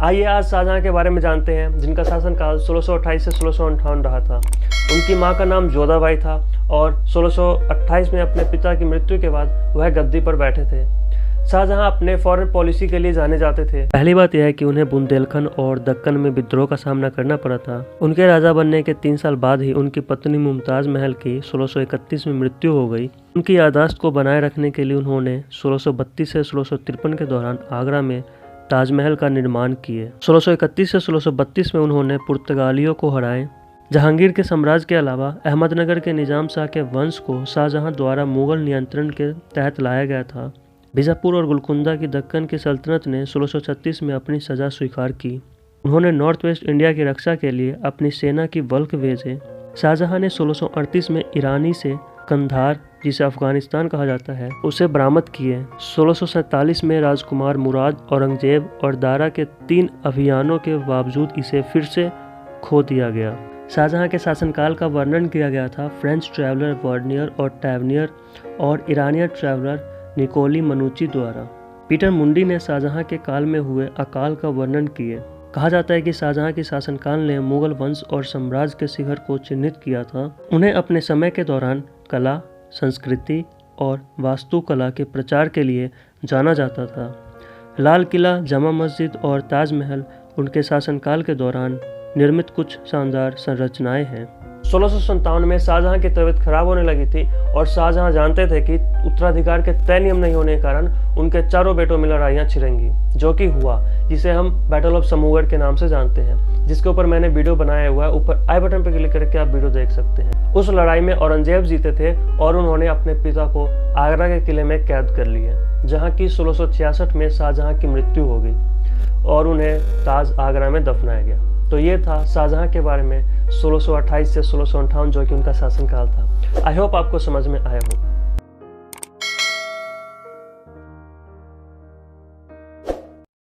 आइए आज शाहजहां के बारे में जानते हैं, जिनका शासनकाल 1628 से 1658 रहा था। उनकी मां का नाम जोधाबाई था और 1628 में अपने पिता की मृत्यु के बाद वह गद्दी पर बैठे थे। शाहजहां अपने फॉरेन पॉलिसी के लिए जाने जाते थे। पहली बात यह है कि उन्हें बुंदेलखंड और दक्कन में विद्रोह का सामना करना पड़ा था। उनके राजा बनने के 3 साल बाद ही उनकी पत्नी मुमताज महल की 1631 में मृत्यु हो गई। उनकी याददाश्त को बनाए रखने के लिए उन्होंने 1632 से 1653 के दौरान आगरा में ताजमहल का निर्माण किए। 1631 से 1632 में उन्होंने पुर्तगालियों को हराए। जहांगीर के साम्राज्य के अलावा अहमदनगर के निजाम शाह के वंश को शाहजहां द्वारा मुगल नियंत्रण के तहत लाया गया था। बीजापुर और गोलकुंडा की दक्कन की सल्तनत ने 1636 में अपनी सजा स्वीकार की। उन्होंने नॉर्थ वेस्ट इंडिया की रक्षा के लिए अपनी सेना की बल्क भेजे। शाहजहां ने 1638 में ईरानी से कंधार, जिसे अफगानिस्तान कहा जाता है, उसे बरामद किए। 1647 में राजकुमार मुराद, औरंगजेब और दारा के 3 अभियानों के बावजूद इसे फिर से खो दिया गया। शाहजहां के शासनकाल का वर्णन किया गया था फ्रेंच ट्रैवलर वर्नियर और टैवनियर और ईरानियन ट्रैवलर निकोली मनुची द्वारा। पीटर मुंडी ने शाहजहां के काल में हुए अकाल का वर्णन किए। कहा जाता है कि शाहजहां के शासनकाल ने मुगल वंश और साम्राज्य के शिखर को चिन्हित किया था। उन्हें अपने समय के दौरान कला, संस्कृति और वास्तुकला के प्रचार के लिए जाना जाता था। लाल किला, जामा मस्जिद और ताजमहल उनके शासनकाल के दौरान निर्मित कुछ शानदार संरचनाएं हैं। 1657 में शाहजहां की तबीयत खराब होने लगी थी और शाहजहां जानते थे कि उत्तराधिकार के तय नियम नहीं होने के कारण उनके चारों बेटों में लड़ाइयां छिड़ेंगी, जो कि हुआ, जिसे हम बैटल ऑफ समूगढ़ के नाम से जानते हैं, जिसके ऊपर मैंने वीडियो बनाया हुआ है। ऊपर आई बटन पर क्लिक करके आप वीडियो देख सकते हैं। उस लड़ाई में औरंगजेब जीते थे और उन्होंने अपने पिता को आगरा के किले में कैद कर लिया, जहाँ की 1666 में शाहजहां की मृत्यु हो गई और उन्हें ताज आगरा में दफनाया गया। तो ये था शाहजहां के बारे में 1628 से 1658 जो कि उनका शासनकाल था। आई होप आपको समझ में आया हो।